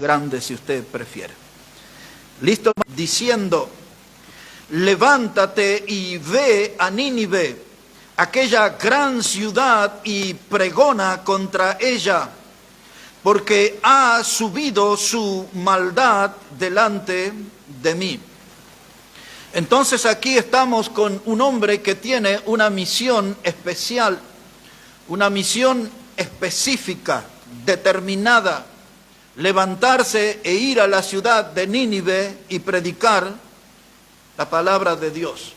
grande si usted prefiere. ¿Listo? Diciendo, levántate y ve a Nínive, aquella gran ciudad, y pregona contra ella, porque ha subido su maldad delante de mí. Entonces aquí estamos con un hombre que tiene una misión especial, una misión específica, determinada, levantarse e ir a la ciudad de Nínive y predicar la palabra de Dios.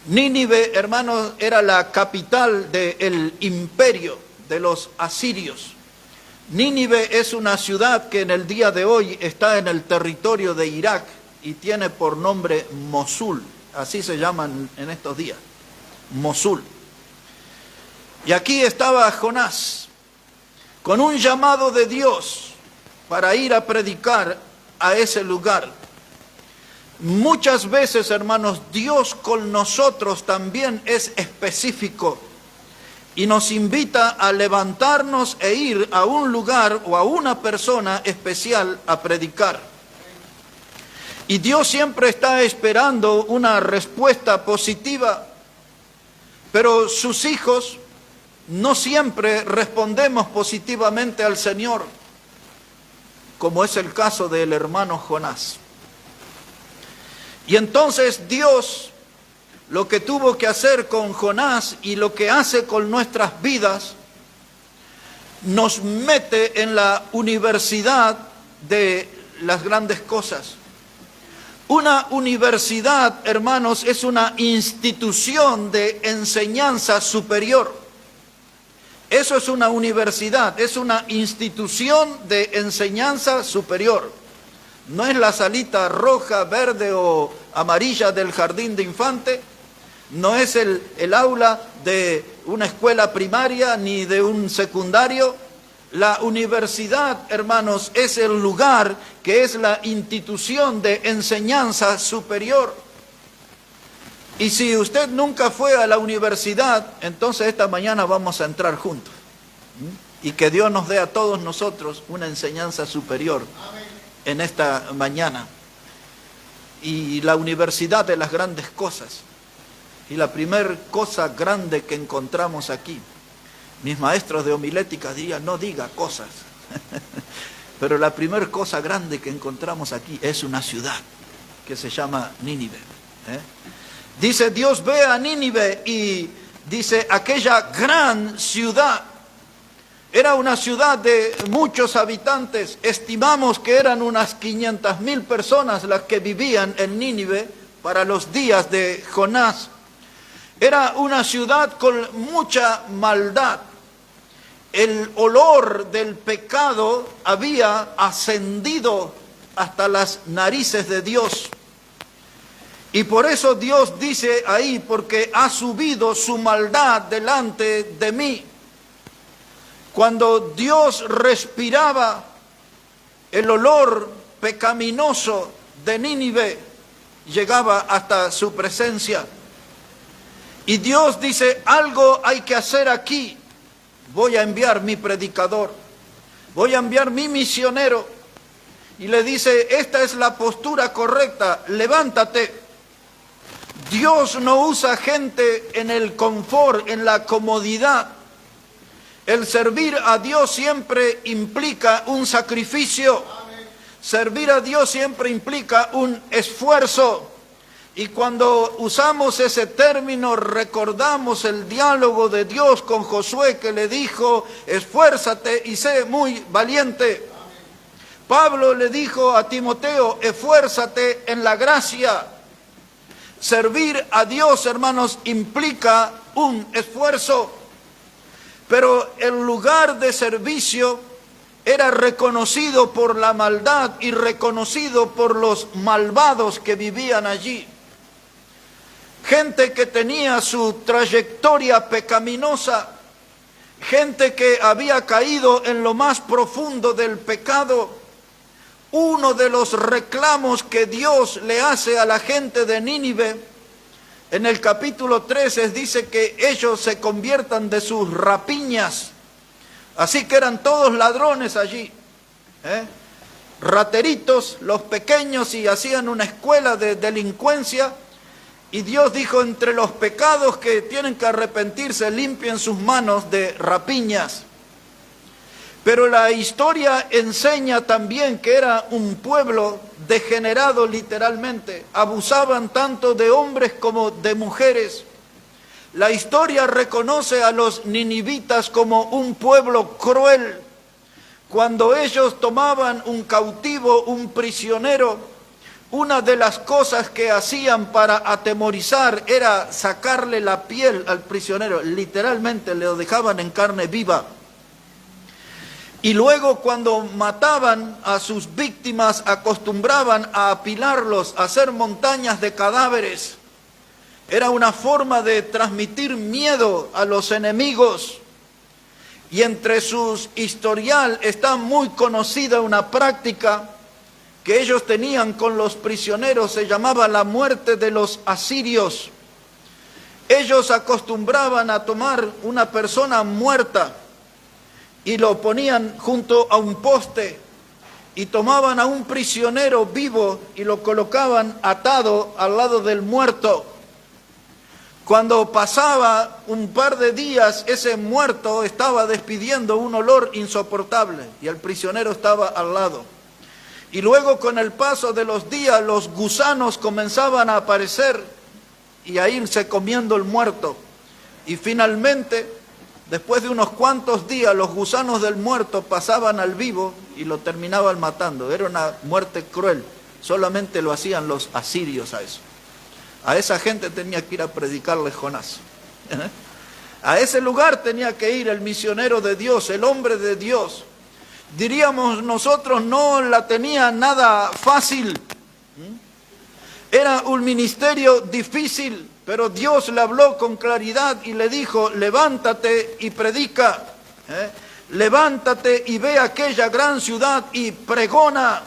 Nínive, hermanos, era la capital del imperio de los asirios. Nínive es una ciudad que en el día de hoy está en el territorio de Irak y tiene por nombre Mosul, así se llaman en estos días, Mosul. Y aquí estaba Jonás, con un llamado de Dios para ir a predicar a ese lugar. Muchas veces, hermanos, Dios con nosotros también es específico y nos invita a levantarnos e ir a un lugar o a una persona especial a predicar. Y Dios siempre está esperando una respuesta positiva, pero sus hijos no siempre respondemos positivamente al Señor, como es el caso del hermano Jonás. Y entonces Dios lo que tuvo que hacer con Jonás y lo que hace con nuestras vidas, nos mete en la universidad de las grandes cosas. Una universidad, hermanos, es una institución de enseñanza superior. Eso es una universidad, es una institución de enseñanza superior. No es la salita roja, verde o amarilla del jardín de infante, no es el aula de una escuela primaria ni de un secundario. La universidad, hermanos, es el lugar que es la institución de enseñanza superior. Y si usted nunca fue a la universidad, entonces esta mañana vamos a entrar juntos. Y que Dios nos dé a todos nosotros una enseñanza superior en esta mañana. Y la universidad de las grandes cosas. Y la primera cosa grande que encontramos aquí, mis maestros de homilética dirían, no diga cosas. Pero la primera cosa grande que encontramos aquí es una ciudad que se llama Nínive. Dice, Dios ve a Nínive y dice, aquella gran ciudad. Era una ciudad de muchos habitantes. Estimamos que eran unas 500,000 personas las que vivían en Nínive para los días de Jonás. Era una ciudad con mucha maldad. El olor del pecado había ascendido hasta las narices de Dios. Y por eso Dios dice ahí, porque ha subido su maldad delante de mí. Cuando Dios respiraba el olor pecaminoso de Nínive, llegaba hasta su presencia. Y Dios dice, algo hay que hacer aquí. Voy a enviar mi predicador, voy a enviar mi misionero. Y le dice, esta es la postura correcta, levántate. Dios no usa gente en el confort, en la comodidad. El servir a Dios siempre implica un sacrificio. Servir a Dios siempre implica un esfuerzo. Y cuando usamos ese término, recordamos el diálogo de Dios con Josué, que le dijo, esfuérzate y sé muy valiente. Pablo le dijo a Timoteo, esfuérzate en la gracia. Servir a Dios, hermanos, implica un esfuerzo. Pero el lugar de servicio era reconocido por la maldad y reconocido por los malvados que vivían allí. Gente que tenía su trayectoria pecaminosa, gente que había caído en lo más profundo del pecado. Uno de los reclamos que Dios le hace a la gente de Nínive, en el capítulo 13 dice que ellos se conviertan de sus rapiñas. Así que eran todos ladrones allí. rateritos, los pequeños, y hacían una escuela de delincuencia. Y Dios dijo, entre los pecados que tienen que arrepentirse, limpien sus manos de rapiñas. Pero la historia enseña también que era un pueblo degenerado literalmente. Abusaban tanto de hombres como de mujeres. La historia reconoce a los ninivitas como un pueblo cruel. Cuando ellos tomaban un cautivo, un prisionero, una de las cosas que hacían para atemorizar era sacarle la piel al prisionero. Literalmente le lo dejaban en carne viva. Y luego cuando mataban a sus víctimas, acostumbraban a apilarlos, a hacer montañas de cadáveres. Era una forma de transmitir miedo a los enemigos. Y entre sus historial está muy conocida una práctica que ellos tenían con los prisioneros, se llamaba la muerte de los asirios. Ellos acostumbraban a tomar una persona muerta y lo ponían junto a un poste y tomaban a un prisionero vivo y lo colocaban atado al lado del muerto. Cuando pasaba un par de días, ese muerto estaba despidiendo un olor insoportable y el prisionero estaba al lado. Y luego con el paso de los días, los gusanos comenzaban a aparecer y a irse comiendo el muerto. Y finalmente, después de unos cuantos días, los gusanos del muerto pasaban al vivo y lo terminaban matando. Era una muerte cruel. Solamente lo hacían los asirios a eso. A esa gente tenía que ir a predicarle Jonás. A ese lugar tenía que ir el misionero de Dios, el hombre de Dios. Diríamos nosotros, no la tenía nada fácil. Era un ministerio difícil, pero Dios le habló con claridad y le dijo, levántate y predica. Levántate y ve aquella gran ciudad y pregona.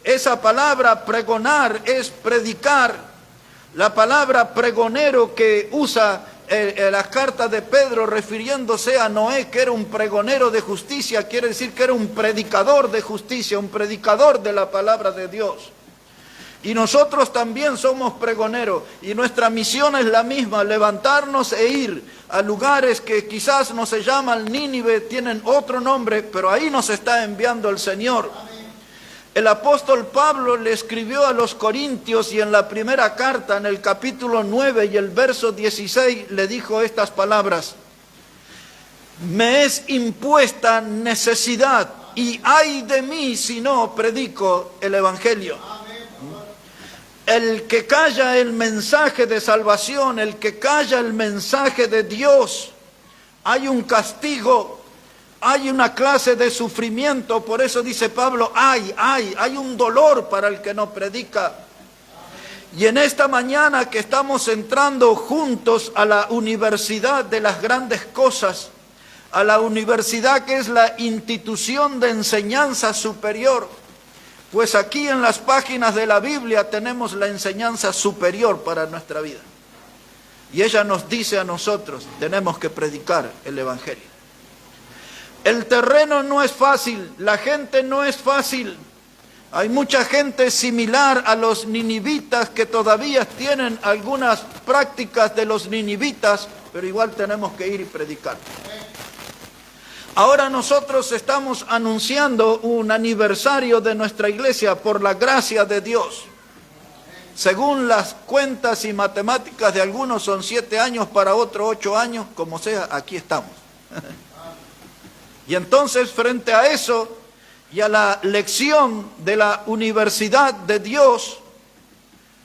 Esa palabra pregonar es predicar. La palabra pregonero que usa la carta de Pedro refiriéndose a Noé, que era un pregonero de justicia, quiere decir que era un predicador de justicia, un predicador de la palabra de Dios. Y nosotros también somos pregoneros y nuestra misión es la misma, levantarnos e ir a lugares que quizás no se llaman Nínive, tienen otro nombre, pero ahí nos está enviando el Señor. El apóstol Pablo le escribió a los Corintios y en la primera carta, en el capítulo 9 y el verso 16, le dijo estas palabras. Me es impuesta necesidad y ay de mí si no predico el evangelio. El que calla el mensaje de salvación, el que calla el mensaje de Dios, hay un castigo. Hay una clase de sufrimiento, por eso dice Pablo, hay un dolor para el que no predica. Y en esta mañana que estamos entrando juntos a la universidad de las grandes cosas, a la universidad que es la institución de enseñanza superior, pues aquí en las páginas de la Biblia tenemos la enseñanza superior para nuestra vida. Y ella nos dice a nosotros, tenemos que predicar el evangelio. El terreno no es fácil, la gente no es fácil. Hay mucha gente similar a los ninivitas que todavía tienen algunas prácticas de los ninivitas, pero igual tenemos que ir y predicar. Ahora nosotros estamos anunciando un aniversario de nuestra iglesia por la gracia de Dios. Según las cuentas y matemáticas de algunos son 7 años, para otros 8 años, como sea, aquí estamos. Y entonces, frente a eso y a la lección de la universidad de Dios,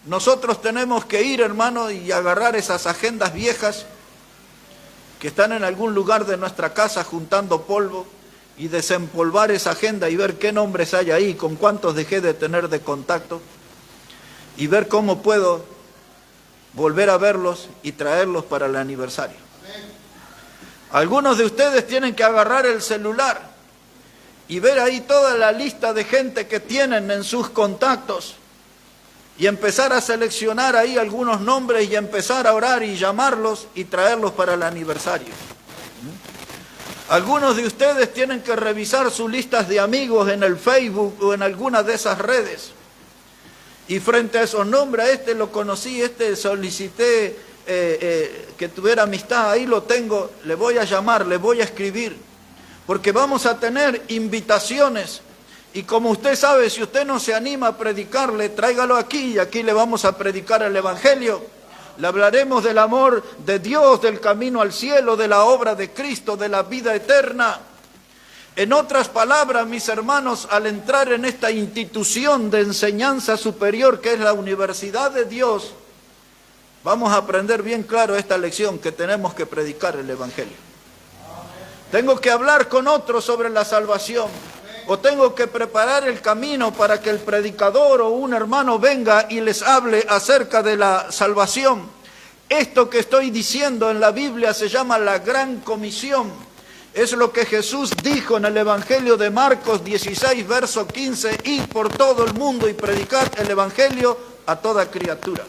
nosotros tenemos que ir, hermano, y agarrar esas agendas viejas que están en algún lugar de nuestra casa juntando polvo y desempolvar esa agenda y ver qué nombres hay ahí, con cuántos dejé de tener de contacto y ver cómo puedo volver a verlos y traerlos para el aniversario. Algunos de ustedes tienen que agarrar el celular y ver ahí toda la lista de gente que tienen en sus contactos y empezar a seleccionar ahí algunos nombres y empezar a orar y llamarlos y traerlos para el aniversario. Algunos de ustedes tienen que revisar sus listas de amigos en el Facebook o en alguna de esas redes. Y frente a esos nombres, a este lo conocí, solicité que tuviera amistad, ahí lo tengo, le voy a llamar, le voy a escribir. Porque vamos a tener invitaciones. Y como usted sabe, si usted no se anima a predicarle, tráigalo aquí y aquí le vamos a predicar el Evangelio. Le hablaremos del amor de Dios, del camino al cielo, de la obra de Cristo, de la vida eterna. En otras palabras, mis hermanos, al entrar en esta institución de enseñanza superior que es la Universidad de Dios, vamos a aprender bien claro esta lección, que tenemos que predicar el Evangelio. Tengo que hablar con otros sobre la salvación, o tengo que preparar el camino para que el predicador o un hermano venga y les hable acerca de la salvación. Esto que estoy diciendo en la Biblia se llama la Gran Comisión. Es lo que Jesús dijo en el Evangelio de Marcos 16, verso 15, id por todo el mundo y predicad el Evangelio a toda criatura.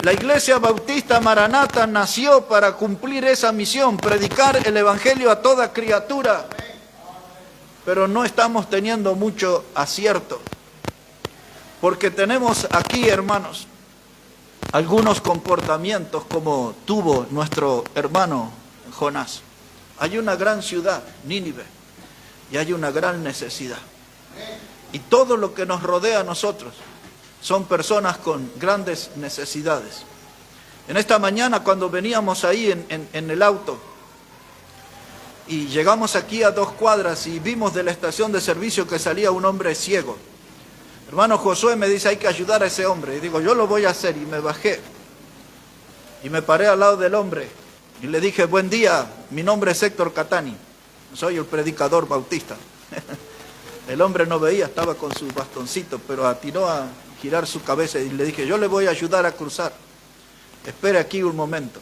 La Iglesia Bautista Maranata nació para cumplir esa misión, predicar el Evangelio a toda criatura. Pero no estamos teniendo mucho acierto, porque tenemos aquí, hermanos, algunos comportamientos como tuvo nuestro hermano Jonás. Hay una gran ciudad, Nínive, y hay una gran necesidad. Y todo lo que nos rodea a nosotros son personas con grandes necesidades. En esta mañana, cuando veníamos ahí en el auto, y llegamos aquí a 2 cuadras y vimos de la estación de servicio que salía un hombre ciego. Hermano Josué me dice, hay que ayudar a ese hombre. Y digo, yo lo voy a hacer. Y me bajé. Y me paré al lado del hombre. Y le dije, buen día, mi nombre es Héctor Catani. Soy el predicador bautista. El hombre no veía, estaba con su bastoncito, pero atinó a girar su cabeza. Y le dije, yo le voy a ayudar a cruzar. Espere aquí un momento.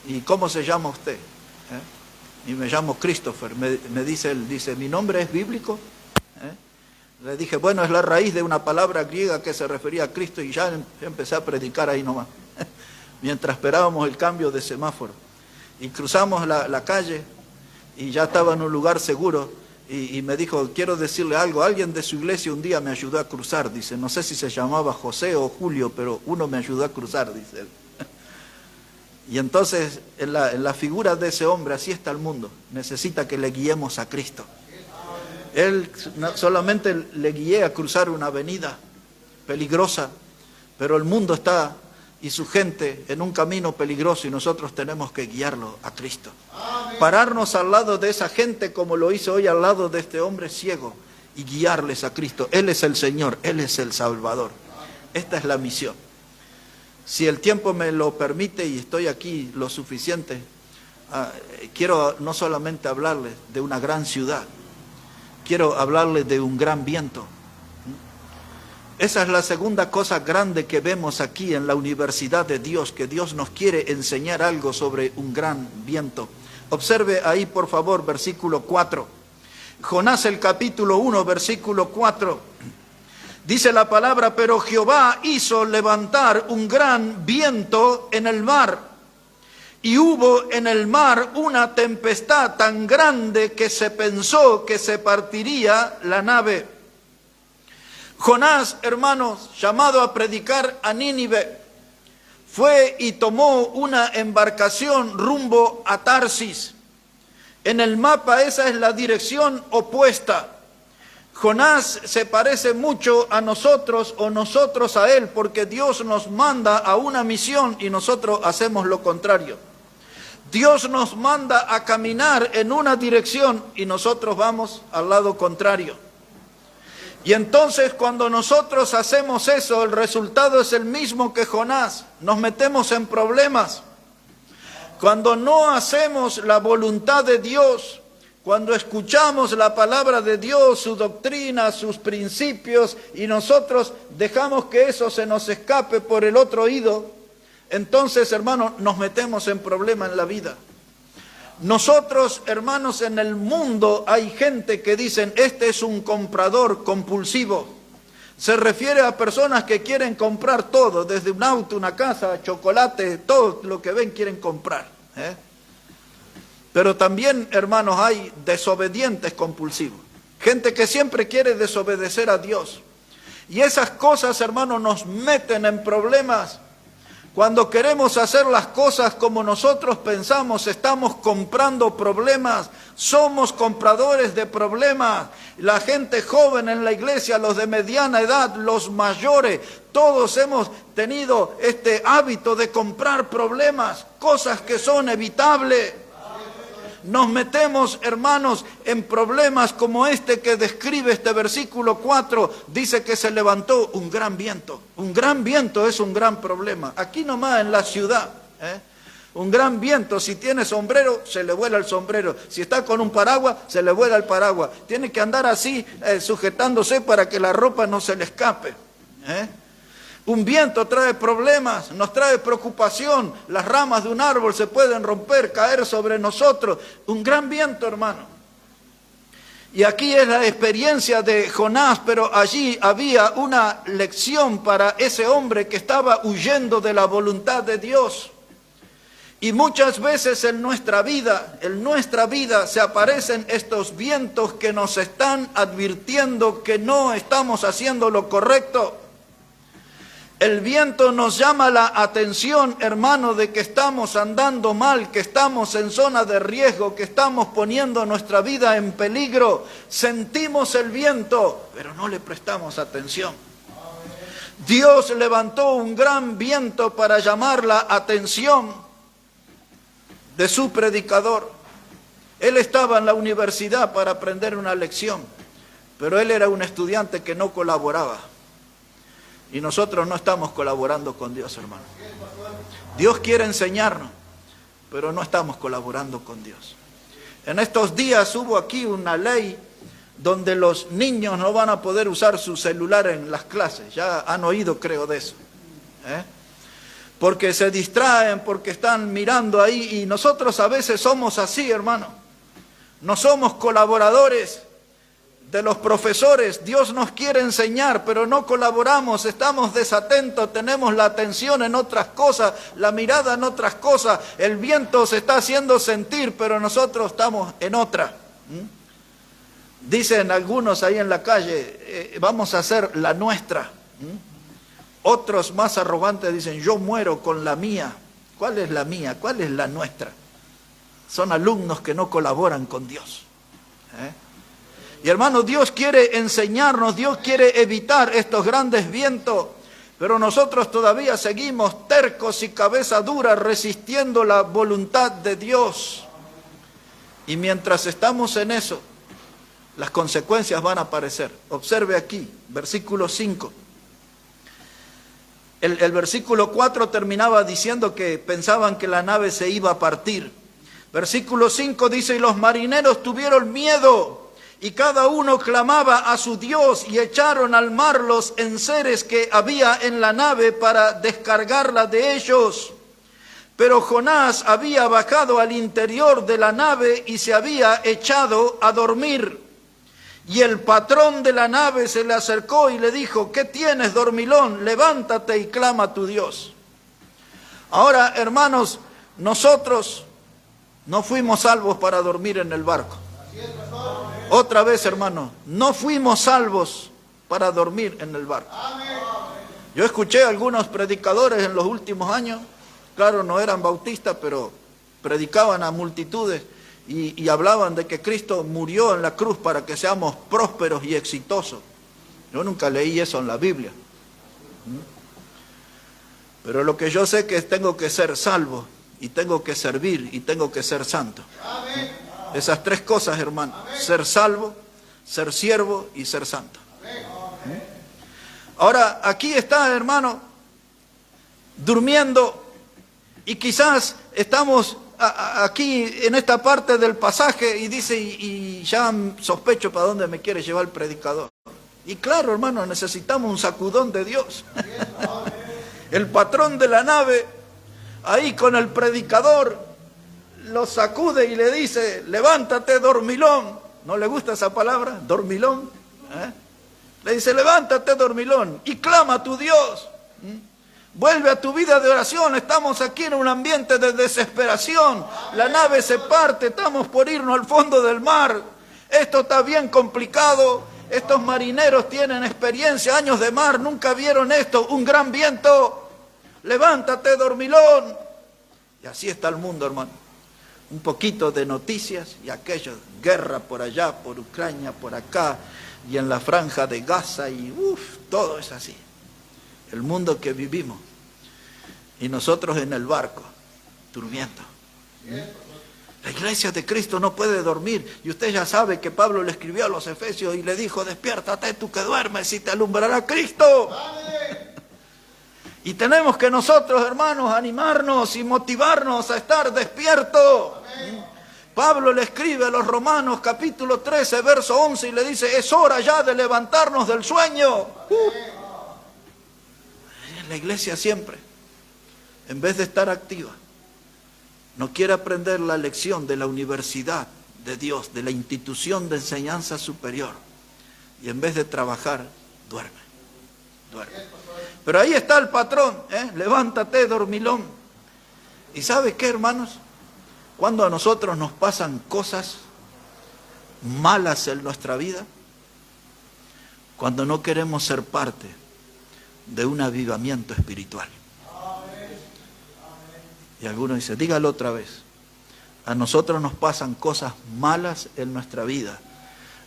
¿Y cómo se llama usted? Y me llamo Christopher. Me dice él, mi nombre es bíblico. Le dije, bueno, es la raíz de una palabra griega que se refería a Cristo, y ya empecé a predicar ahí nomás, mientras esperábamos el cambio de semáforo. Y cruzamos la calle y ya estaba en un lugar seguro, y me dijo, quiero decirle algo, alguien de su iglesia un día me ayudó a cruzar, dice, no sé si se llamaba José o Julio, pero uno me ayudó a cruzar, dice él. Y entonces, en la figura de ese hombre, así está el mundo, necesita que le guiemos a Cristo. Él solamente le guié a cruzar una avenida peligrosa, pero el mundo está, y su gente, en un camino peligroso, y nosotros tenemos que guiarlo a Cristo. Amén. Pararnos al lado de esa gente como lo hizo hoy al lado de este hombre ciego, y guiarles a Cristo. Él es el Señor, Él es el Salvador. Esta es la misión. Si el tiempo me lo permite y estoy aquí lo suficiente, quiero no solamente hablarles de una gran ciudad, quiero hablarles de un gran viento. Esa es la segunda cosa grande que vemos aquí en la Universidad de Dios, que Dios nos quiere enseñar algo sobre un gran viento. Observe ahí, por favor, versículo 4. Jonás, el capítulo 1, versículo 4. Dice la palabra, pero Jehová hizo levantar un gran viento en el mar, y hubo en el mar una tempestad tan grande que se pensó que se partiría la nave. Jonás, hermanos, llamado a predicar a Nínive, fue y tomó una embarcación rumbo a Tarsis. En el mapa esa es la dirección opuesta. Jonás se parece mucho a nosotros o nosotros a él, porque Dios nos manda a una misión y nosotros hacemos lo contrario. Dios nos manda a caminar en una dirección y nosotros vamos al lado contrario. Y entonces cuando nosotros hacemos eso, el resultado es el mismo que Jonás. Nos metemos en problemas. Cuando no hacemos la voluntad de Dios, cuando escuchamos la palabra de Dios, su doctrina, sus principios, y nosotros dejamos que eso se nos escape por el otro oído, entonces, hermanos, nos metemos en problemas en la vida. Nosotros, hermanos, en el mundo hay gente que dicen, este es un comprador compulsivo. Se refiere a personas que quieren comprar todo, desde un auto, una casa, chocolate, todo lo que ven quieren comprar. Pero también, hermanos, hay desobedientes compulsivos. Gente que siempre quiere desobedecer a Dios. Y esas cosas, hermanos, nos meten en problemas. Cuando queremos hacer las cosas como nosotros pensamos, estamos comprando problemas, somos compradores de problemas. La gente joven en la iglesia, los de mediana edad, los mayores, todos hemos tenido este hábito de comprar problemas, cosas que son evitables. Nos metemos, hermanos, en problemas como este que describe este versículo 4. Dice que se levantó un gran viento. Un gran viento es un gran problema. Aquí nomás en la ciudad, un gran viento, si tiene sombrero, se le vuela el sombrero. Si está con un paraguas, se le vuela el paraguas. Tiene que andar así, sujetándose para que la ropa no se le escape. Un viento trae problemas, nos trae preocupación. Las ramas de un árbol se pueden romper, caer sobre nosotros. Un gran viento, hermano. Y aquí es la experiencia de Jonás, pero allí había una lección para ese hombre que estaba huyendo de la voluntad de Dios. Y muchas veces en nuestra vida se aparecen estos vientos que nos están advirtiendo que no estamos haciendo lo correcto. El viento nos llama la atención, hermano, de que estamos andando mal, que estamos en zona de riesgo, que estamos poniendo nuestra vida en peligro. Sentimos el viento, pero no le prestamos atención. Dios levantó un gran viento para llamar la atención de su predicador. Él estaba en la universidad para aprender una lección, pero él era un estudiante que no colaboraba. Y nosotros no estamos colaborando con Dios, hermano. Dios quiere enseñarnos, pero no estamos colaborando con Dios. En estos días hubo aquí una ley donde los niños no van a poder usar su celular en las clases. Ya han oído, creo, de eso. Porque se distraen, porque están mirando ahí. Y nosotros a veces somos así, hermano. No somos colaboradores de los profesores. Dios nos quiere enseñar, pero no colaboramos, estamos desatentos, tenemos la atención en otras cosas, la mirada en otras cosas. El viento se está haciendo sentir, pero nosotros estamos en otra. Dicen algunos ahí en la calle, vamos a hacer la nuestra. Otros más arrogantes dicen, yo muero con la mía. ¿Cuál es la mía? ¿Cuál es la nuestra? Son alumnos que no colaboran con Dios. Y hermano, Dios quiere enseñarnos, Dios quiere evitar estos grandes vientos, pero nosotros todavía seguimos tercos y cabeza dura resistiendo la voluntad de Dios. Y mientras estamos en eso, las consecuencias van a aparecer. Observe aquí, versículo 5. El versículo 4 terminaba diciendo que pensaban que la nave se iba a partir. Versículo 5 dice, y los marineros tuvieron miedo, y cada uno clamaba a su Dios, y echaron al mar los enseres que había en la nave para descargarla de ellos. Pero Jonás había bajado al interior de la nave y se había echado a dormir. Y el patrón de la nave se le acercó y le dijo, ¿qué tienes, dormilón? Levántate y clama a tu Dios. Ahora, hermanos, nosotros no fuimos salvos para dormir en el barco. Otra vez, hermano, no fuimos salvos para dormir en el barco. Yo escuché a algunos predicadores en los últimos años, claro, no eran bautistas, pero predicaban a multitudes y hablaban de que Cristo murió en la cruz para que seamos prósperos y exitosos. Yo nunca leí eso en la Biblia. Pero lo que yo sé es que tengo que ser salvo, y tengo que servir, y tengo que ser santo. Esas tres cosas, hermano. Ser salvo, ser siervo y ser santo. Ahora, aquí está, hermano, durmiendo, y quizás estamos aquí en esta parte del pasaje y dice, y ya sospecho para dónde me quiere llevar el predicador. Y claro, hermano, necesitamos un sacudón de Dios. El patrón de la nave, ahí con el predicador, lo sacude y le dice, levántate, dormilón. ¿No le gusta esa palabra? Dormilón. Le dice, levántate, dormilón, y clama a tu Dios. Vuelve a tu vida de oración. Estamos aquí en un ambiente de desesperación. La nave se parte, estamos por irnos al fondo del mar. Esto está bien complicado. Estos marineros tienen experiencia, años de mar, nunca vieron esto. Un gran viento. Levántate, dormilón. Y así está el mundo, hermano. Un poquito de noticias y aquello, guerra por allá, por Ucrania, por acá, y en la franja de Gaza, y todo es así. El mundo que vivimos. Y nosotros en el barco, durmiendo. La iglesia de Cristo no puede dormir. Y usted ya sabe que Pablo le escribió a los Efesios y le dijo, despiértate tú que duermes y te alumbrará Cristo. Y tenemos que nosotros, hermanos, animarnos y motivarnos a estar despiertos. Pablo le escribe a los Romanos capítulo 13, verso 11 y le dice, es hora ya de levantarnos del sueño. La iglesia siempre, en vez de estar activa, no quiere aprender la lección de la universidad de Dios, de la institución de enseñanza superior. Y en vez de trabajar, duerme. Pero ahí está el patrón, levántate, dormilón. ¿Y sabe qué, hermanos? Cuando a nosotros nos pasan cosas malas en nuestra vida, cuando no queremos ser parte de un avivamiento espiritual. Y algunos dicen, dígalo otra vez. A nosotros nos pasan cosas malas en nuestra vida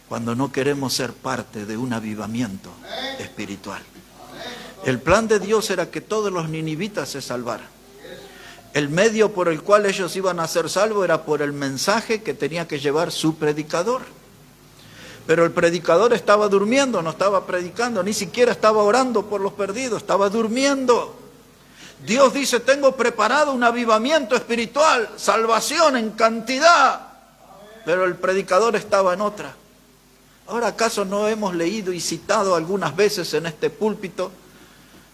cuando no queremos ser parte de un avivamiento espiritual. El plan de Dios era que todos los ninivitas se salvaran. El medio por el cual ellos iban a ser salvos era por el mensaje que tenía que llevar su predicador. Pero el predicador estaba durmiendo, no estaba predicando, ni siquiera estaba orando por los perdidos, estaba durmiendo. Dios dice, tengo preparado un avivamiento espiritual, salvación en cantidad. Pero el predicador estaba en otra. Ahora, ¿acaso no hemos leído y citado algunas veces en este púlpito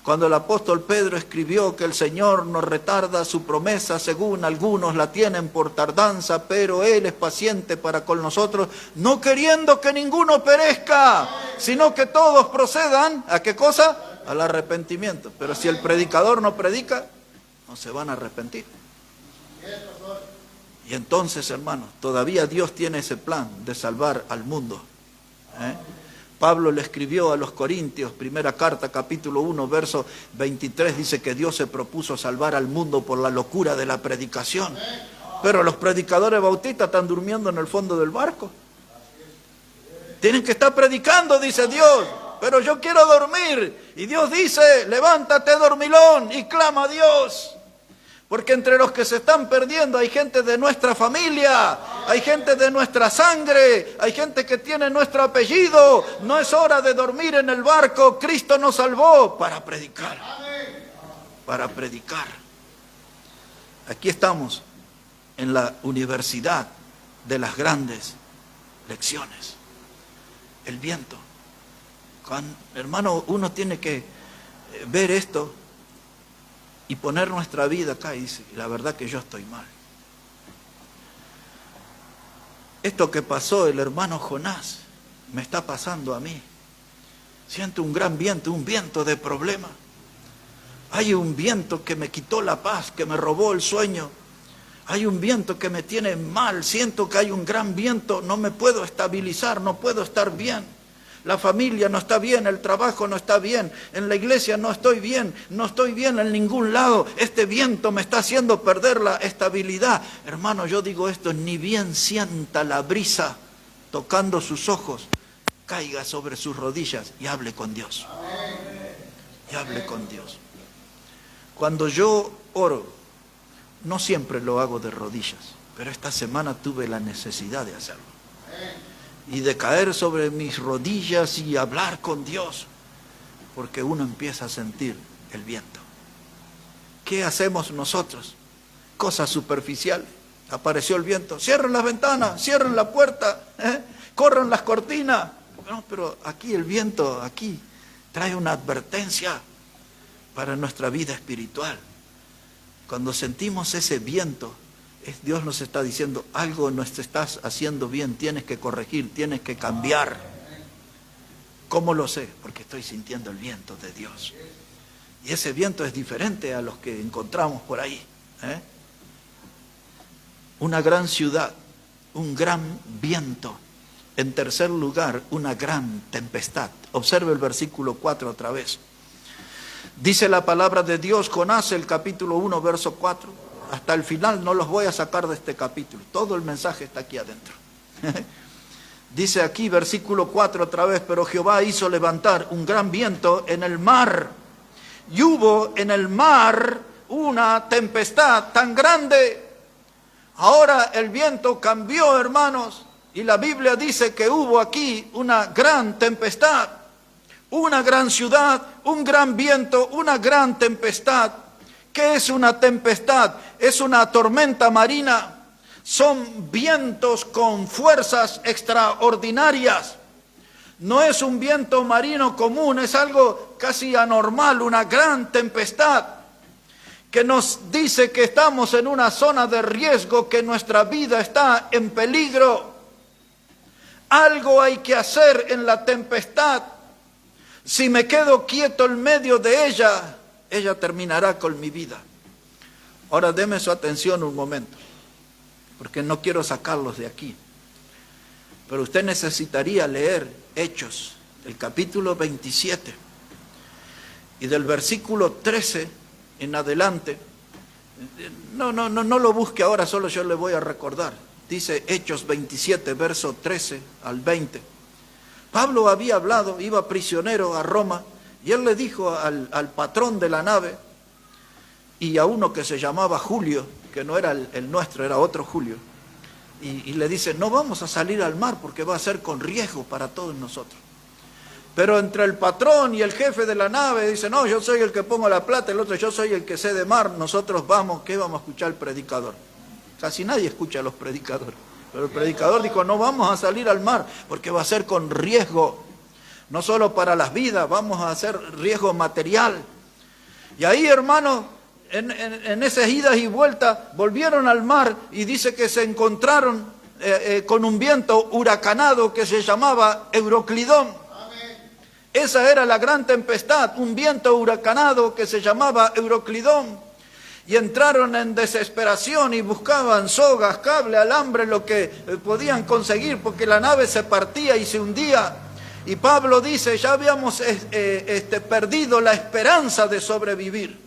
cuando el apóstol Pedro escribió que el Señor no retarda su promesa, según algunos la tienen por tardanza, pero Él es paciente para con nosotros, no queriendo que ninguno perezca, sino que todos procedan, ¿a qué cosa? Al arrepentimiento. Pero si el predicador no predica, no se van a arrepentir. Y entonces, hermanos, todavía Dios tiene ese plan de salvar al mundo. Pablo le escribió a los Corintios, primera carta, capítulo 1, verso 23, dice que Dios se propuso salvar al mundo por la locura de la predicación. Pero los predicadores bautistas están durmiendo en el fondo del barco. Tienen que estar predicando, dice Dios, pero yo quiero dormir. Y Dios dice, levántate, dormilón, y clama a Dios. Porque entre los que se están perdiendo hay gente de nuestra familia, hay gente de nuestra sangre, hay gente que tiene nuestro apellido. No es hora de dormir en el barco. Cristo nos salvó para predicar. Para predicar. Aquí estamos en la universidad de las grandes lecciones. El viento. Hermano, uno tiene que ver esto y poner nuestra vida acá y dice, la verdad que yo estoy mal. Esto que pasó el hermano Jonás, me está pasando a mí. Siento un gran viento, un viento de problema. Hay un viento que me quitó la paz, que me robó el sueño. Hay un viento que me tiene mal, siento que hay un gran viento, no me puedo estabilizar, no puedo estar bien. La familia no está bien, el trabajo no está bien, en la iglesia no estoy bien en ningún lado. Este viento me está haciendo perder la estabilidad. Hermano, yo digo esto, ni bien sienta la brisa tocando sus ojos, caiga sobre sus rodillas y hable con Dios. Y hable con Dios. Cuando yo oro, no siempre lo hago de rodillas, pero esta semana tuve la necesidad de hacerlo. Y de caer sobre mis rodillas y hablar con Dios, porque uno empieza a sentir el viento. ¿Qué hacemos nosotros? Cosas superficiales. Apareció el viento, cierren las ventanas, cierren la puerta, corran las cortinas. No, pero aquí el viento, aquí trae una advertencia para nuestra vida espiritual. Cuando sentimos ese viento, Dios nos está diciendo, algo no estás haciendo bien, tienes que corregir, tienes que cambiar. ¿Cómo lo sé? Porque estoy sintiendo el viento de Dios. Y ese viento es diferente a los que encontramos por ahí. Una gran ciudad, un gran viento. En tercer lugar, una gran tempestad. Observe el versículo 4 otra vez. Dice la palabra de Dios, Jonás, el capítulo 1, verso 4. Hasta el final no los voy a sacar de este capítulo. Todo el mensaje está aquí adentro. Dice aquí, versículo 4 otra vez, pero Jehová hizo levantar un gran viento en el mar. Y hubo en el mar una tempestad tan grande. Ahora el viento cambió, hermanos. Y la Biblia dice que hubo aquí una gran tempestad, una gran ciudad, un gran viento, una gran tempestad. ¿Qué es una tempestad? Es una tormenta marina. Son vientos con fuerzas extraordinarias. No es un viento marino común, es algo casi anormal, una gran tempestad que nos dice que estamos en una zona de riesgo, que nuestra vida está en peligro. Algo hay que hacer en la tempestad. Si me quedo quieto en medio de ella, ella terminará con mi vida. Ahora deme su atención un momento, porque no quiero sacarlos de aquí. Pero usted necesitaría leer Hechos, el capítulo 27, y del versículo 13 en adelante. No lo busque ahora, solo yo le voy a recordar. Dice Hechos 27, verso 13 al 20. Pablo había hablado, iba prisionero a Roma, y él le dijo al patrón de la nave, y a uno que se llamaba Julio, que no era el nuestro, era otro Julio, y le dice, no vamos a salir al mar porque va a ser con riesgo para todos nosotros. Pero entre el patrón y el jefe de la nave dice, no, yo soy el que pongo la plata, el otro, yo soy el que sé de mar, nosotros vamos, ¿qué vamos a escuchar el predicador? Casi nadie escucha a los predicadores. Pero el predicador dijo, no vamos a salir al mar porque va a ser con riesgo. No solo para las vidas, vamos a hacer riesgo material. Y ahí, hermanos, en esas idas y vueltas, volvieron al mar y dice que se encontraron con un viento huracanado que se llamaba Euroclidón. Esa era la gran tempestad, un viento huracanado que se llamaba Euroclidón. Y entraron en desesperación y buscaban sogas, cable, alambre, lo que podían conseguir, porque la nave se partía y se hundía. Y Pablo dice, ya habíamos perdido la esperanza de sobrevivir.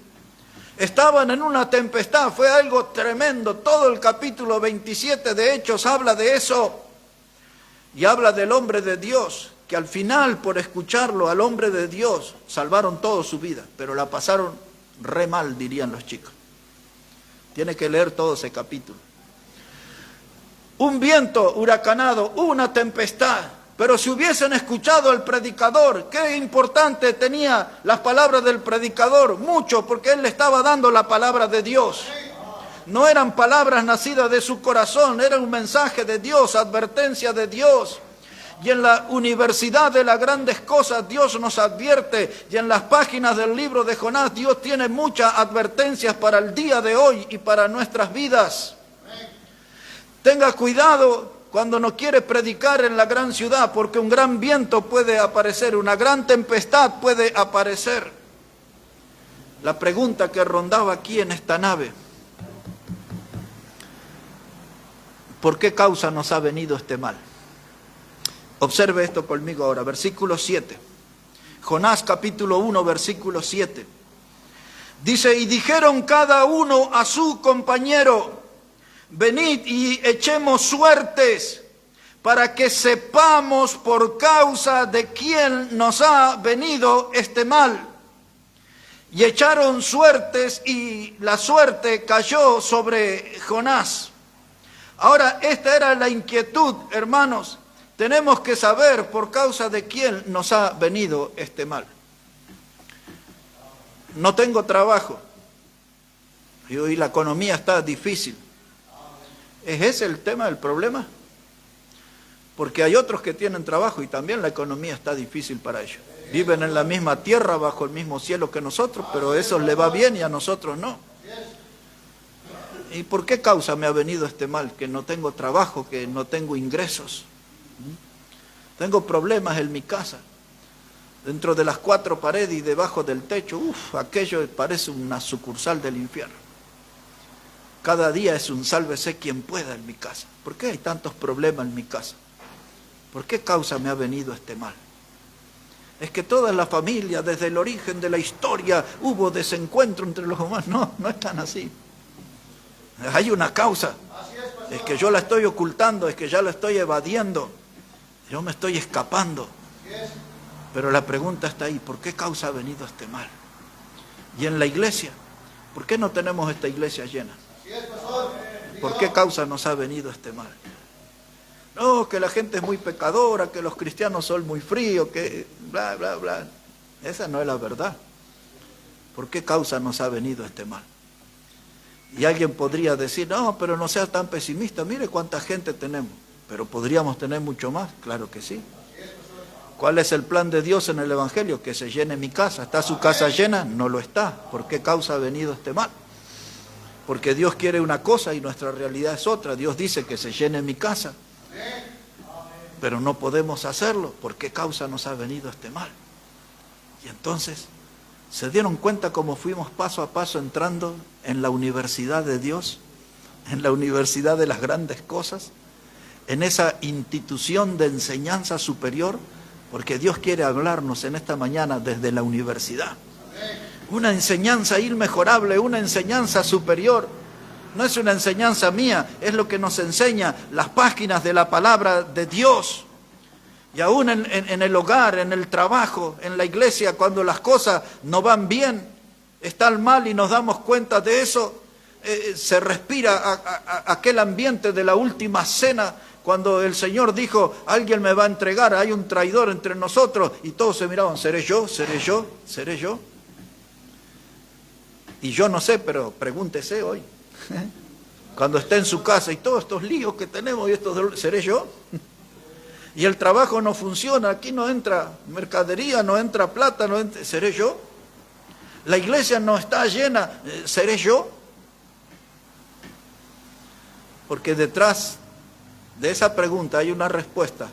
Estaban en una tempestad, fue algo tremendo. Todo el capítulo 27 de Hechos habla de eso. Y habla del hombre de Dios, que al final, por escucharlo al hombre de Dios, salvaron toda su vida, pero la pasaron re mal, dirían los chicos. Tiene que leer todo ese capítulo. Un viento huracanado, una tempestad. Pero si hubiesen escuchado al predicador, qué importante tenía las palabras del predicador, mucho, porque él le estaba dando la palabra de Dios. No eran palabras nacidas de su corazón, era un mensaje de Dios, advertencia de Dios. Y en la universidad de las grandes cosas Dios nos advierte, y en las páginas del libro de Jonás Dios tiene muchas advertencias para el día de hoy y para nuestras vidas. Tenga cuidado cuando no quiere predicar en la gran ciudad, porque un gran viento puede aparecer, una gran tempestad puede aparecer. La pregunta que rondaba aquí en esta nave, ¿por qué causa nos ha venido este mal? Observe esto conmigo ahora, versículo 7. Jonás capítulo 1, versículo 7. Dice, y dijeron cada uno a su compañero, venid y echemos suertes para que sepamos por causa de quién nos ha venido este mal. Y echaron suertes y la suerte cayó sobre Jonás. Ahora, esta era la inquietud, hermanos. Tenemos que saber por causa de quién nos ha venido este mal. No tengo trabajo. Y la economía está difícil. ¿Es ese el tema del problema? Porque hay otros que tienen trabajo y también la economía está difícil para ellos. Viven en la misma tierra, bajo el mismo cielo que nosotros, pero a esos les va bien y a nosotros no. ¿Y por qué causa me ha venido este mal? Que no tengo trabajo, que no tengo ingresos. Tengo problemas en mi casa. dentro de las 4 paredes y debajo del techo, aquello parece una sucursal del infierno. Cada día es un sálvese quien pueda en mi casa. ¿Por qué hay tantos problemas en mi casa? ¿Por qué causa me ha venido este mal? Es que toda la familia, desde el origen de la historia, hubo desencuentro entre los humanos. No, no es tan así. Hay una causa. Es que yo la estoy ocultando, es que ya la estoy evadiendo. Yo me estoy escapando. Pero la pregunta está ahí, ¿por qué causa ha venido este mal? Y en la iglesia, ¿por qué no tenemos esta iglesia llena? ¿Por qué causa nos ha venido este mal? No, que la gente es muy pecadora, que los cristianos son muy fríos, que bla, bla, bla. Esa no es la verdad. ¿Por qué causa nos ha venido este mal? Y alguien podría decir, no, pero no seas tan pesimista, mire cuánta gente tenemos. Pero ¿podríamos tener mucho más? Claro que sí. ¿Cuál es el plan de Dios en el Evangelio? Que se llene mi casa. ¿Está su casa llena? No lo está. ¿Por qué causa ha venido este mal? Porque Dios quiere una cosa y nuestra realidad es otra. Dios dice que se llene mi casa. Pero no podemos hacerlo. ¿Por qué causa nos ha venido este mal? Y entonces, ¿se dieron cuenta cómo fuimos paso a paso entrando en la universidad de Dios? En la universidad de las grandes cosas. En esa institución de enseñanza superior. Porque Dios quiere hablarnos en esta mañana desde la universidad. Una enseñanza inmejorable, una enseñanza superior. No es una enseñanza mía, es lo que nos enseña las páginas de la palabra de Dios. Y aún en el hogar, en el trabajo, en la iglesia, cuando las cosas no van bien, están mal y nos damos cuenta de eso, se respira aquel ambiente de la última cena, cuando el Señor dijo, alguien me va a entregar, hay un traidor entre nosotros, y todos se miraban, ¿seré yo? ¿Seré yo? ¿Seré yo? Y yo no sé, pero pregúntese hoy. Cuando esté en su casa y todos estos líos que tenemos, y estos, ¿seré yo? Y el trabajo no funciona, aquí no entra mercadería, no entra plata, no entra, ¿seré yo? La iglesia no está llena, ¿seré yo? Porque detrás de esa pregunta hay una respuesta,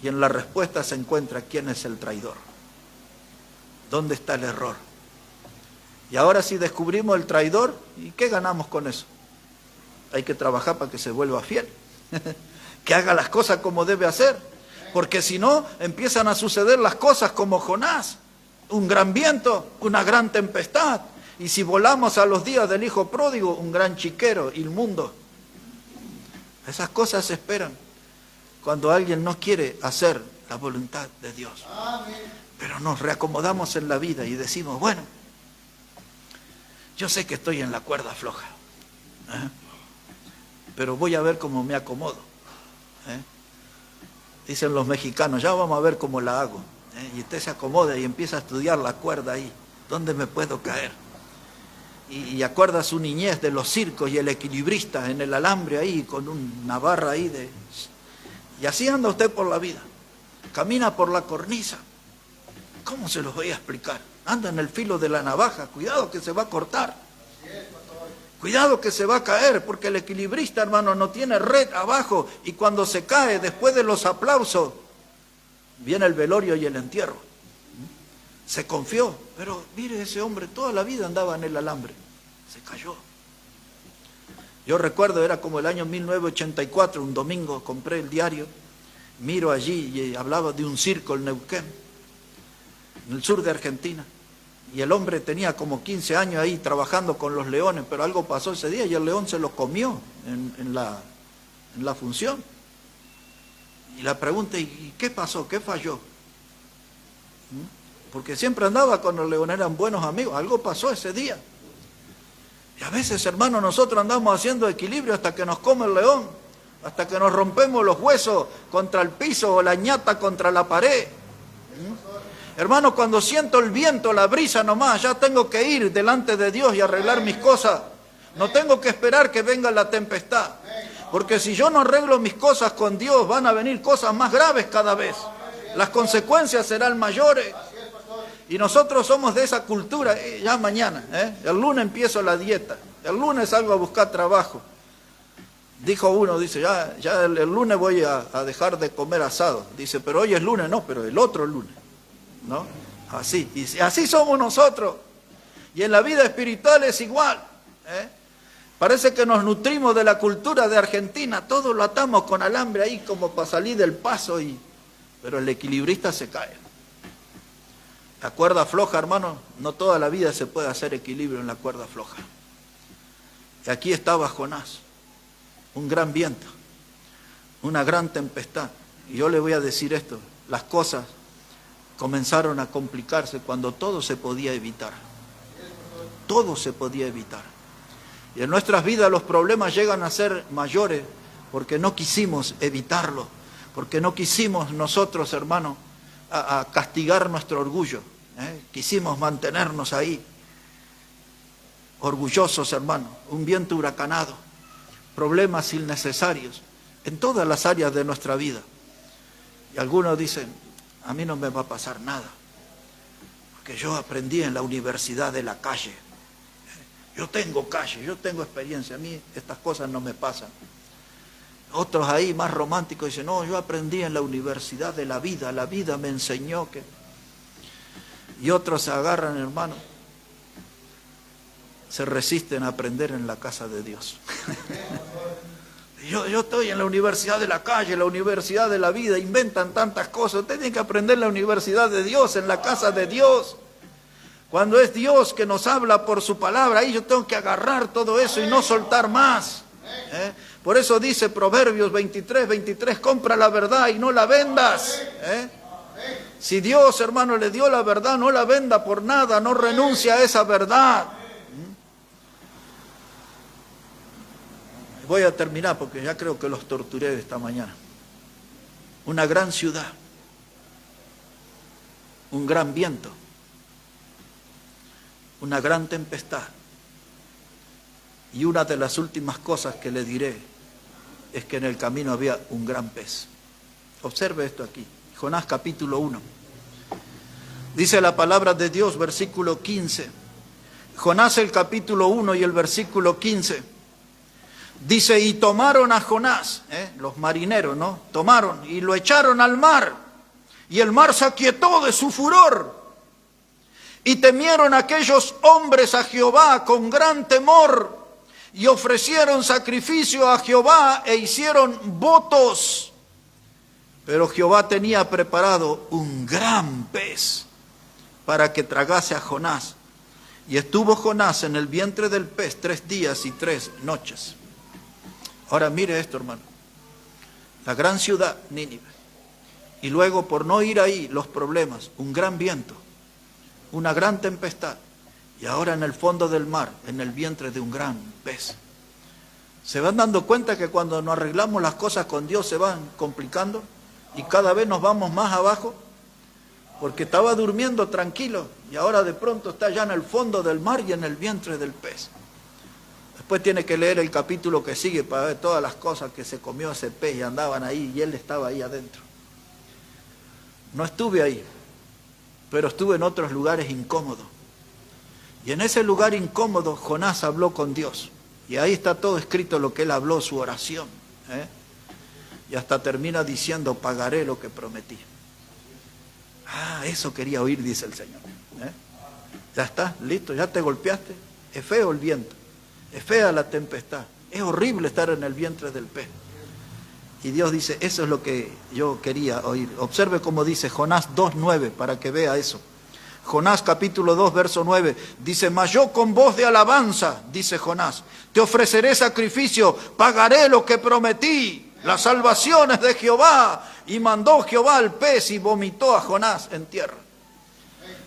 y en la respuesta se encuentra quién es el traidor. ¿Dónde está el error? Y ahora si descubrimos el traidor, ¿y qué ganamos con eso? Hay que trabajar para que se vuelva fiel, que haga las cosas como debe hacer, porque si no, empiezan a suceder las cosas como Jonás, un gran viento, una gran tempestad, y si volamos a los días del hijo pródigo, un gran chiquero, inmundo. Esas cosas se esperan cuando alguien no quiere hacer la voluntad de Dios. Pero nos reacomodamos en la vida y decimos, bueno, yo sé que estoy en la cuerda floja, pero voy a ver cómo me acomodo. Dicen los mexicanos, ya vamos a ver cómo la hago. Y usted se acomoda y empieza a estudiar la cuerda ahí. ¿Dónde me puedo caer? Y acuerda su niñez de los circos y el equilibrista en el alambre ahí, con una barra ahí de... Y así anda usted por la vida. Camina por la cornisa. ¿Cómo se los voy a explicar? Anda en el filo de la navaja, cuidado que se va a cortar. Cuidado que se va a caer, porque el equilibrista, hermano, no tiene red abajo, y cuando se cae, después de los aplausos, viene el velorio y el entierro. Se confió, pero mire, ese hombre toda la vida andaba en el alambre, se cayó. Yo recuerdo, era como el año 1984, un domingo compré el diario, miro allí y hablaba de un circo en Neuquén, en el sur de Argentina, y el hombre tenía como 15 años ahí trabajando con los leones, pero algo pasó ese día y el león se lo comió en la función. Y la pregunta, ¿y qué pasó? ¿Qué falló? Porque siempre andaba con los leones, eran buenos amigos, algo pasó ese día. Y a veces, hermanos, nosotros andamos haciendo equilibrio hasta que nos come el león, hasta que nos rompemos los huesos contra el piso o la ñata contra la pared. Hermano, cuando siento el viento, la brisa nomás, ya tengo que ir delante de Dios y arreglar mis cosas. No tengo que esperar que venga la tempestad. Porque si yo no arreglo mis cosas con Dios, van a venir cosas más graves cada vez. Las consecuencias serán mayores. Y nosotros somos de esa cultura, ya mañana, el lunes empiezo la dieta, el lunes salgo a buscar trabajo. Dijo uno, dice, ya el lunes voy a dejar de comer asado. Dice, pero hoy es lunes, no, pero el otro lunes. ¿no? Así, y así somos nosotros. Y en la vida espiritual es igual, ¿eh? Parece que nos nutrimos de la cultura de Argentina, todo lo atamos con alambre ahí como para salir del paso, pero el equilibrista se cae. La cuerda floja, hermano, no toda la vida se puede hacer equilibrio en la cuerda floja. Y aquí estaba Jonás, un gran viento, una gran tempestad. Y yo le voy a decir esto, las cosas comenzaron a complicarse cuando todo se podía evitar. Todo se podía evitar. Y en nuestras vidas los problemas llegan a ser mayores porque no quisimos evitarlo, porque no quisimos nosotros, hermano, a castigar nuestro orgullo. Quisimos mantenernos ahí, orgullosos, hermano, un viento huracanado, problemas innecesarios en todas las áreas de nuestra vida. Y algunos dicen, a mí no me va a pasar nada, porque yo aprendí en la universidad de la calle. Yo tengo calle, yo tengo experiencia, a mí estas cosas no me pasan. Otros ahí más románticos dicen, no, yo aprendí en la universidad de la vida me enseñó que... Y otros se agarran, hermano, se resisten a aprender en la casa de Dios. Yo estoy en la universidad de la calle, la universidad de la vida, inventan tantas cosas. Usted tiene que aprender en la universidad de Dios, en la casa de Dios. Cuando es Dios que nos habla por su palabra, ahí yo tengo que agarrar todo eso y no soltar más. Por eso dice Proverbios 23, compra la verdad y no la vendas. Si Dios, hermano, le dio la verdad, no la venda por nada, no renuncie a esa verdad. Voy a terminar porque ya creo que los torturé esta mañana. Una gran ciudad, un gran viento, una gran tempestad. Y una de las últimas cosas que le diré es que en el camino había un gran pez. Observe esto aquí, Jonás capítulo 1. Dice la palabra de Dios, versículo 15. Jonás el capítulo 1 y el versículo 15. Dice, y tomaron a Jonás, los marineros, ¿no? Tomaron y lo echaron al mar. Y el mar se aquietó de su furor. Y temieron aquellos hombres a Jehová con gran temor. Y ofrecieron sacrificio a Jehová e hicieron votos. Pero Jehová tenía preparado un gran pez para que tragase a Jonás. Y estuvo Jonás en el vientre del pez 3 días y 3 noches. Ahora mire esto, hermano. La gran ciudad, Nínive. Y luego, por no ir ahí, los problemas, un gran viento, una gran tempestad. Y ahora en el fondo del mar, en el vientre de un gran pez. ¿Se van dando cuenta que cuando nos arreglamos las cosas con Dios se van complicando? Y cada vez nos vamos más abajo. Porque estaba durmiendo tranquilo y ahora de pronto está ya en el fondo del mar y en el vientre del pez. Después tiene que leer el capítulo que sigue para ver todas las cosas que se comió ese pez y andaban ahí y él estaba ahí adentro. No estuve ahí, pero estuve en otros lugares incómodos. Y en ese lugar incómodo Jonás habló con Dios. Y ahí está todo escrito lo que él habló, su oración. Y hasta termina diciendo, pagaré lo que prometí. Ah, eso quería oír, dice el Señor. Ya está, listo, ya te golpeaste. Es feo el viento, es fea la tempestad, es horrible estar en el vientre del pez. Y Dios dice, eso es lo que yo quería oír. Observe cómo dice Jonás 2:9 para que vea eso. Jonás capítulo 2, verso 9, dice, mas yo con voz de alabanza, dice Jonás, te ofreceré sacrificio, pagaré lo que prometí, las salvaciones de Jehová. Y mandó Jehová al pez y vomitó a Jonás en tierra.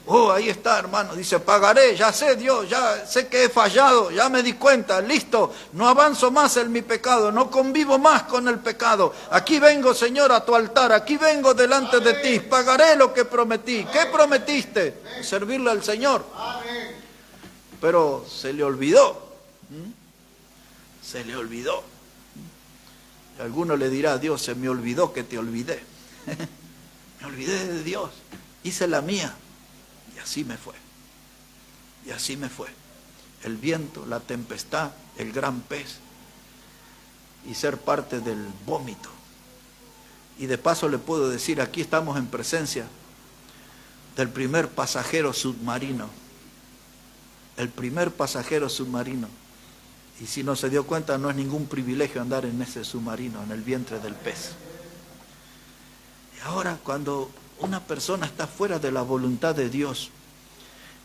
Oh, ahí está, hermano, dice, pagaré, ya sé Dios, ya sé que he fallado, ya me di cuenta, listo, no avanzo más en mi pecado, no convivo más con el pecado. Aquí vengo, Señor, a tu altar, aquí vengo delante de ti, pagaré lo que prometí. ¿Qué prometiste? Servirle al Señor. Pero se le olvidó. Se le olvidó. Y alguno le dirá a Dios, se me olvidó que te olvidé. Me olvidé de Dios, hice la mía. Y así me fue. Y así me fue. El viento, la tempestad, el gran pez. Y ser parte del vómito. Y de paso le puedo decir, aquí estamos en presencia del primer pasajero submarino. El primer pasajero submarino. Y si no se dio cuenta, no es ningún privilegio andar en ese submarino, en el vientre del pez. Y ahora, cuando una persona está fuera de la voluntad de Dios,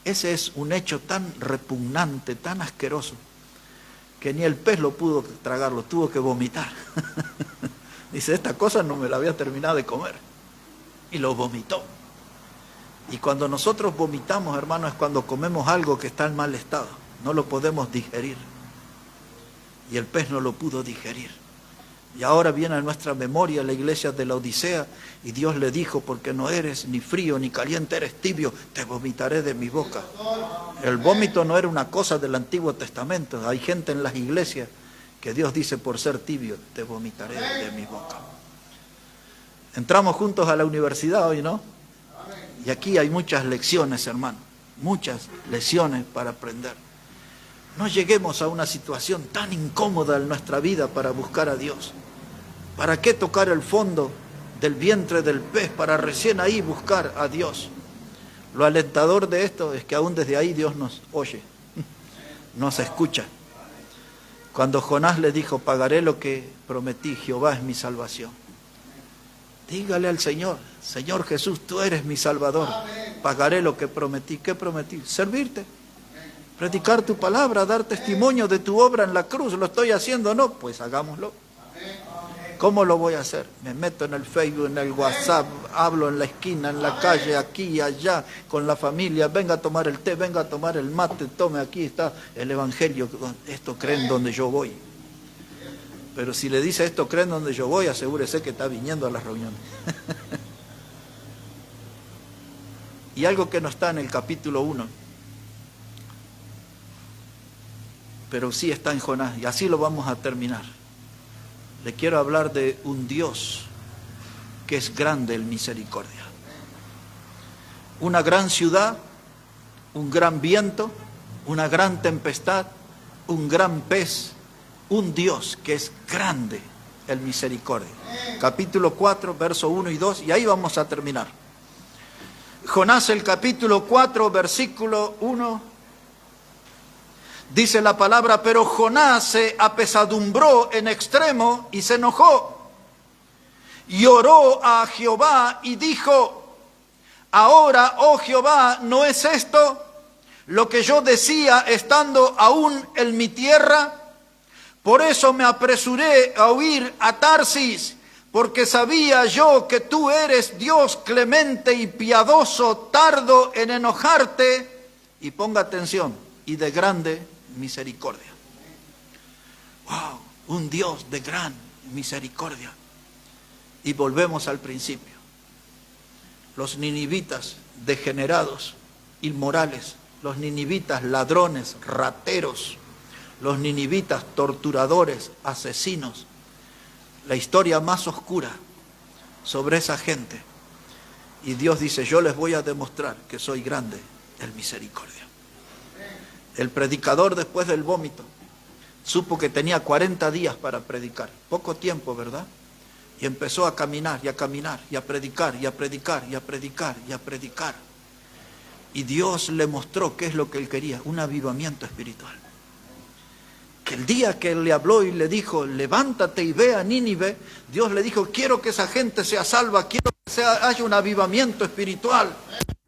ese es un hecho tan repugnante, tan asqueroso, que ni el pez lo pudo tragar, lo tuvo que vomitar. Dice, esta cosa no me la había terminado de comer. Y lo vomitó. Y cuando nosotros vomitamos, hermanos, es cuando comemos algo que está en mal estado. No lo podemos digerir. Y el pez no lo pudo digerir. Y ahora viene a nuestra memoria la iglesia de la Odisea, y Dios le dijo, porque no eres ni frío ni caliente, eres tibio, te vomitaré de mi boca. El vómito no era una cosa del Antiguo Testamento. Hay gente en las iglesias que Dios dice, por ser tibio, te vomitaré de mi boca. Entramos juntos a la universidad hoy, ¿no? Y aquí hay muchas lecciones, hermano, muchas lecciones para aprender. No lleguemos a una situación tan incómoda en nuestra vida para buscar a Dios. ¿Para qué tocar el fondo del vientre del pez para recién ahí buscar a Dios? Lo alentador de esto es que aún desde ahí Dios nos oye, nos escucha. Cuando Jonás le dijo, pagaré lo que prometí, Jehová es mi salvación. Dígale al Señor, Señor Jesús, tú eres mi Salvador, pagaré lo que prometí. ¿Qué prometí? Servirte, predicar tu palabra, dar testimonio de tu obra en la cruz. ¿Lo estoy haciendo o no? Pues hagámoslo. ¿Cómo lo voy a hacer? Me meto en el Facebook, en el WhatsApp, hablo en la esquina, en la calle, aquí y allá, con la familia, venga a tomar el té, venga a tomar el mate, tome, aquí está el Evangelio, esto creen donde yo voy. Pero si le dice esto creen donde yo voy, asegúrese que está viniendo a las reuniones. Y algo que no está en el capítulo 1, pero sí está en Jonás, y así lo vamos a terminar. Le quiero hablar de un Dios que es grande en misericordia. Una gran ciudad, un gran viento, una gran tempestad, un gran pez, un Dios que es grande en misericordia. Capítulo 4, verso 1 y 2, y ahí vamos a terminar. Jonás, el capítulo 4, versículo 1. Dice la palabra, pero Jonás se apesadumbró en extremo y se enojó. Y oró a Jehová y dijo, ahora, oh Jehová, ¿no es esto lo que yo decía estando aún en mi tierra? Por eso me apresuré a huir a Tarsis, porque sabía yo que tú eres Dios clemente y piadoso, tardo en enojarte, y ponga atención, y de grande misericordia. Wow, un Dios de gran misericordia. Y volvemos al principio. Los ninivitas degenerados, inmorales, los ninivitas ladrones, rateros, los ninivitas torturadores, asesinos. La historia más oscura sobre esa gente. Y Dios dice, yo les voy a demostrar que soy grande en misericordia. El predicador, después del vómito, supo que tenía 40 días para predicar. Poco tiempo, ¿verdad? Y empezó a caminar y a caminar y a predicar y a predicar y a predicar y a predicar. Y Dios le mostró qué es lo que él quería, un avivamiento espiritual. Que el día que él le habló y le dijo, levántate y ve a Nínive, Dios le dijo, quiero que esa gente sea salva, quiero que haya un avivamiento espiritual.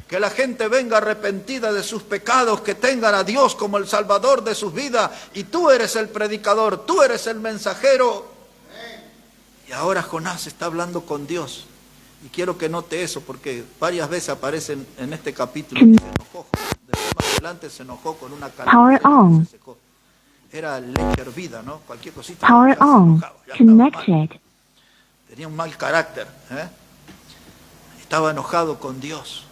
Que la gente venga arrepentida de sus pecados, que tengan a Dios como el Salvador de sus vidas. Y tú eres el predicador, tú eres el mensajero. Y ahora Jonás está hablando con Dios. Y quiero que note eso, porque varias veces aparecen en este capítulo. Se enojó, después más adelante se enojó con una calamidad. Era leche hervida, ¿no? Cualquier cosita. Power on. Connected. Tenía un mal carácter. Estaba enojado con Dios.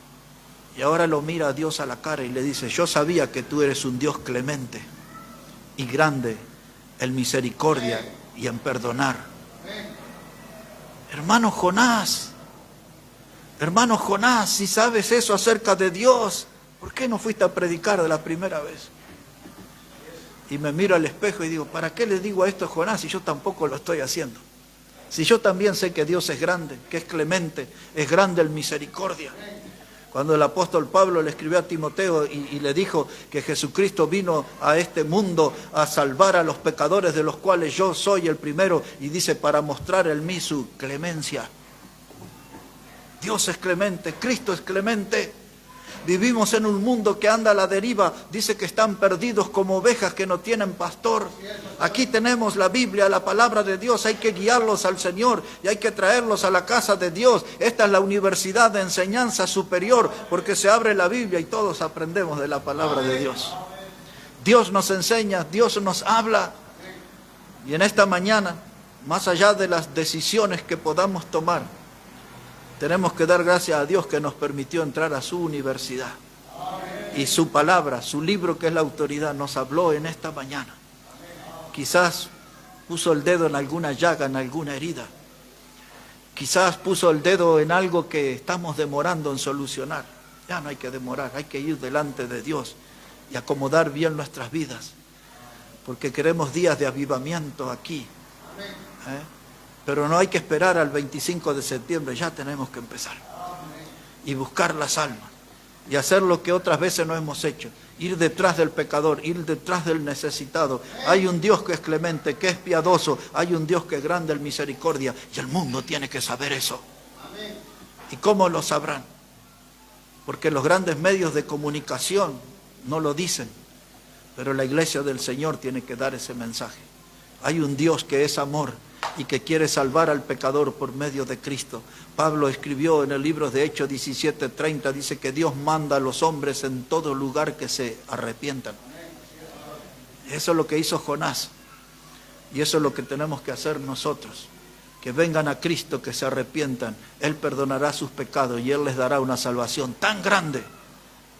Y ahora lo mira a Dios a la cara y le dice, yo sabía que tú eres un Dios clemente y grande en misericordia y en perdonar. Hermano Jonás, si sabes eso acerca de Dios, ¿por qué no fuiste a predicar de la primera vez? Y me miro al espejo y digo, ¿para qué le digo a esto a Jonás si yo tampoco lo estoy haciendo? Si yo también sé que Dios es grande, que es clemente, es grande en misericordia. Cuando el apóstol Pablo le escribió a Timoteo y le dijo que Jesucristo vino a este mundo a salvar a los pecadores, de los cuales yo soy el primero, y dice, para mostrar en mí su clemencia. Dios es clemente, Cristo es clemente. Vivimos en un mundo que anda a la deriva, dice que están perdidos como ovejas que no tienen pastor. Aquí tenemos la Biblia, la palabra de Dios, hay que guiarlos al Señor y hay que traerlos a la casa de Dios. Esta es la universidad de enseñanza superior, porque se abre la Biblia y todos aprendemos de la palabra de Dios. Dios nos enseña, Dios nos habla. Y en esta mañana, más allá de las decisiones que podamos tomar, tenemos que dar gracias a Dios que nos permitió entrar a su universidad. Y su palabra, su libro que es la autoridad, nos habló en esta mañana. Quizás puso el dedo en alguna llaga, en alguna herida. Quizás puso el dedo en algo que estamos demorando en solucionar. Ya no hay que demorar, hay que ir delante de Dios y acomodar bien nuestras vidas. Porque queremos días de avivamiento aquí. Pero no hay que esperar al 25 de septiembre, ya tenemos que empezar. Y buscar las almas. Y hacer lo que otras veces no hemos hecho. Ir detrás del pecador, ir detrás del necesitado. Hay un Dios que es clemente, que es piadoso. Hay un Dios que es grande en misericordia. Y el mundo tiene que saber eso. ¿Y cómo lo sabrán? Porque los grandes medios de comunicación no lo dicen. Pero la iglesia del Señor tiene que dar ese mensaje. Hay un Dios que es amor y que quiere salvar al pecador por medio de Cristo. Pablo escribió en el libro de Hechos 17:30, dice que Dios manda a los hombres en todo lugar que se arrepientan. Eso es lo que hizo Jonás. Y eso es lo que tenemos que hacer nosotros. Que vengan a Cristo, que se arrepientan. Él perdonará sus pecados y Él les dará una salvación tan grande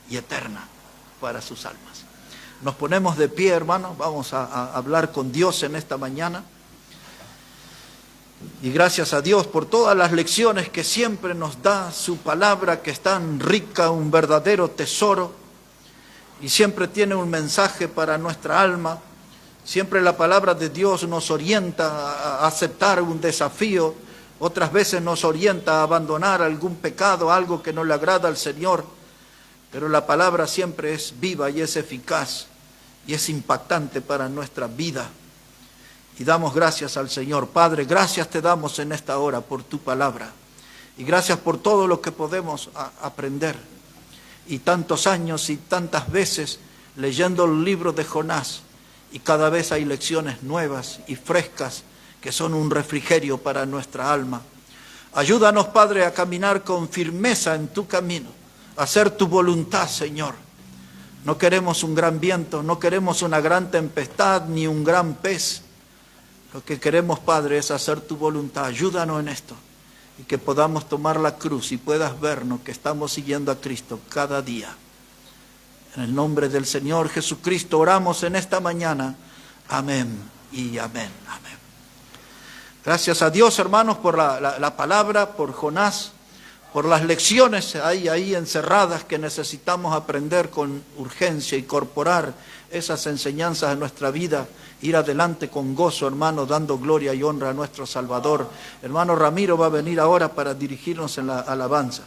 y eterna para sus almas. Nos ponemos de pie, hermanos. Vamos a hablar con Dios en esta mañana. Y gracias a Dios por todas las lecciones que siempre nos da su palabra, que es tan rica, un verdadero tesoro, y siempre tiene un mensaje para nuestra alma. Siempre la palabra de Dios nos orienta a aceptar un desafío, otras veces nos orienta a abandonar algún pecado, algo que no le agrada al Señor, pero la palabra siempre es viva y es eficaz y es impactante para nuestra vida. Y damos gracias al Señor. Padre, gracias te damos en esta hora por tu palabra. Y gracias por todo lo que podemos aprender. Y tantos años y tantas veces leyendo el libro de Jonás. Y cada vez hay lecciones nuevas y frescas que son un refrigerio para nuestra alma. Ayúdanos, Padre, a caminar con firmeza en tu camino. A hacer tu voluntad, Señor. No queremos un gran viento, no queremos una gran tempestad ni un gran pez. Lo que queremos, Padre, es hacer tu voluntad. Ayúdanos en esto. Y que podamos tomar la cruz y puedas vernos que estamos siguiendo a Cristo cada día. En el nombre del Señor Jesucristo oramos en esta mañana. Amén y amén. Amén. Gracias a Dios, hermanos, por la palabra, por Jonás, por las lecciones ahí encerradas que necesitamos aprender con urgencia, incorporar esas enseñanzas en nuestra vida, ir adelante con gozo, hermano, dando gloria y honra a nuestro Salvador. Hermano Ramiro va a venir ahora para dirigirnos en la alabanza.